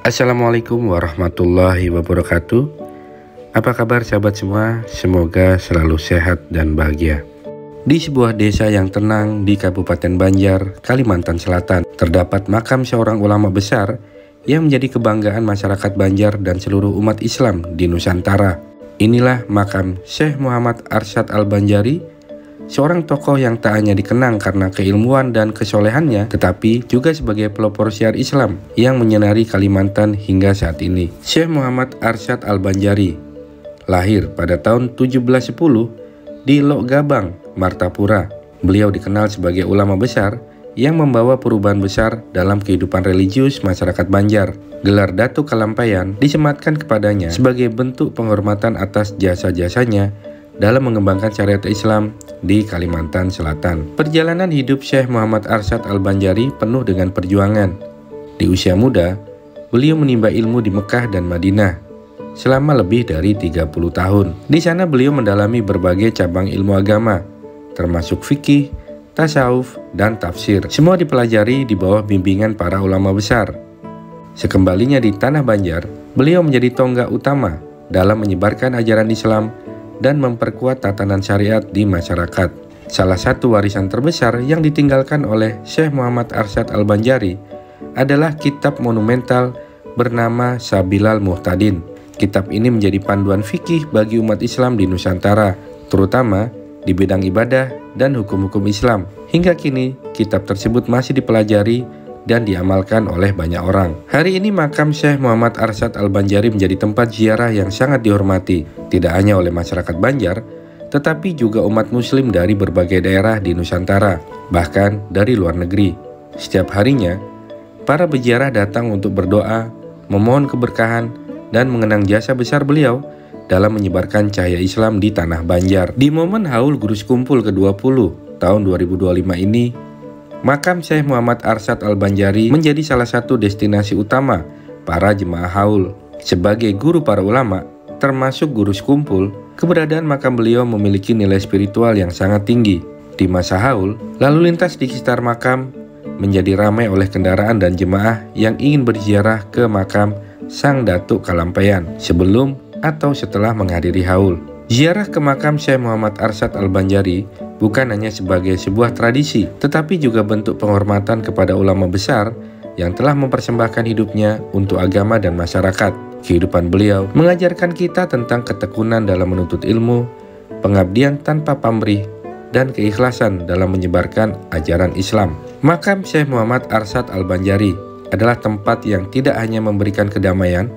Assalamualaikum warahmatullahi wabarakatuh. Apa kabar sahabat semua? Semoga selalu sehat dan bahagia. Di sebuah desa yang tenang di Kabupaten Banjar, Kalimantan Selatan, terdapat makam seorang ulama besar yang menjadi kebanggaan masyarakat Banjar dan seluruh umat Islam di Nusantara. Inilah makam Syekh Muhammad Arsyad Al-Banjari, seorang tokoh yang tak hanya dikenang karena keilmuan dan kesolehannya, tetapi juga sebagai pelopor syiar Islam yang menyinari Kalimantan hingga saat ini. Syekh Muhammad Arsyad Al-Banjari lahir pada tahun 1710 di Lok Gabang, Martapura. Beliau dikenal sebagai ulama besar yang membawa perubahan besar dalam kehidupan religius masyarakat Banjar. Gelar Datuk Kalampaian disematkan kepadanya sebagai bentuk penghormatan atas jasa-jasanya dalam mengembangkan syariat Islam di Kalimantan Selatan. Perjalanan hidup Syekh Muhammad Arsyad Al-Banjari penuh dengan perjuangan. Di usia muda, beliau menimba ilmu di Mekah dan Madinah selama lebih dari 30 tahun. Di sana beliau mendalami berbagai cabang ilmu agama, termasuk fikih, tasawuf, dan tafsir. Semua dipelajari di bawah bimbingan para ulama besar. Sekembalinya di Tanah Banjar, beliau menjadi tonggak utama dalam menyebarkan ajaran Islam dan memperkuat tatanan syariat di masyarakat. Salah satu warisan terbesar yang ditinggalkan oleh Syekh Muhammad Arsyad Al-Banjari adalah kitab monumental bernama Sabilal Muhtadin. Kitab ini menjadi panduan fikih bagi umat Islam di Nusantara, terutama di bidang ibadah dan hukum-hukum Islam. Hingga kini, kitab tersebut masih dipelajari dan diamalkan oleh banyak orang. Hari ini makam Syekh Muhammad Arsyad Al-Banjari menjadi tempat ziarah yang sangat dihormati, tidak hanya oleh masyarakat Banjar, tetapi juga umat muslim dari berbagai daerah di Nusantara, bahkan dari luar negeri. Setiap harinya, para peziarah datang untuk berdoa, memohon keberkahan, dan mengenang jasa besar beliau dalam menyebarkan cahaya Islam di Tanah Banjar. Di momen haul Gurus Kumpul ke-20 tahun 2025 ini, makam Syekh Muhammad Arsyad Al-Banjari menjadi salah satu destinasi utama para jemaah haul. Sebagai guru para ulama, termasuk Gurus Kumpul, keberadaan makam beliau memiliki nilai spiritual yang sangat tinggi. Di masa haul, lalu lintas di sekitar makam menjadi ramai oleh kendaraan dan jemaah yang ingin berziarah ke makam Sang Datuk Kalampaian sebelum atau setelah menghadiri haul. Ziarah ke makam Syekh Muhammad Arsyad Al-Banjari bukan hanya sebagai sebuah tradisi, tetapi juga bentuk penghormatan kepada ulama besar yang telah mempersembahkan hidupnya untuk agama dan masyarakat. Kehidupan beliau mengajarkan kita tentang ketekunan dalam menuntut ilmu, pengabdian tanpa pamrih, dan keikhlasan dalam menyebarkan ajaran Islam. Makam Syekh Muhammad Arsyad Al-Banjari adalah tempat yang tidak hanya memberikan kedamaian,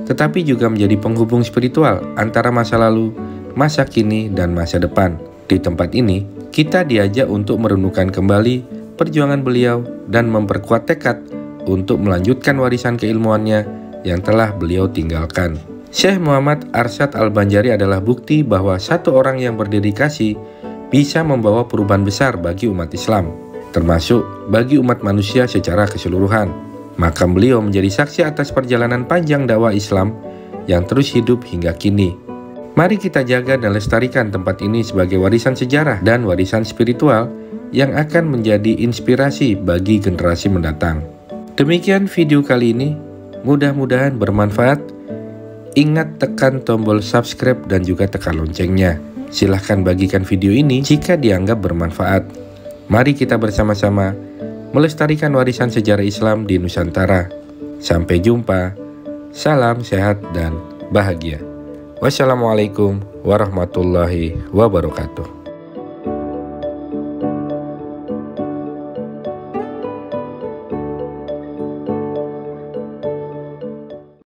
tetapi juga menjadi penghubung spiritual antara masa lalu, masa kini, dan masa depan. Di tempat ini, kita diajak untuk merenungkan kembali perjuangan beliau dan memperkuat tekad untuk melanjutkan warisan keilmuannya yang telah beliau tinggalkan. Syekh Muhammad Arsyad Al-Banjari adalah bukti bahwa satu orang yang berdedikasi bisa membawa perubahan besar bagi umat Islam, termasuk bagi umat manusia secara keseluruhan. Makam beliau menjadi saksi atas perjalanan panjang dakwah Islam yang terus hidup hingga kini. Mari kita jaga dan lestarikan tempat ini sebagai warisan sejarah dan warisan spiritual yang akan menjadi inspirasi bagi generasi mendatang. Demikian video kali ini, mudah-mudahan bermanfaat. Ingat tekan tombol subscribe dan juga tekan loncengnya. Silahkan bagikan video ini jika dianggap bermanfaat. Mari kita bersama-sama melestarikan warisan sejarah Islam di Nusantara. Sampai jumpa. Salam sehat dan bahagia. Wassalamualaikum warahmatullahi wabarakatuh.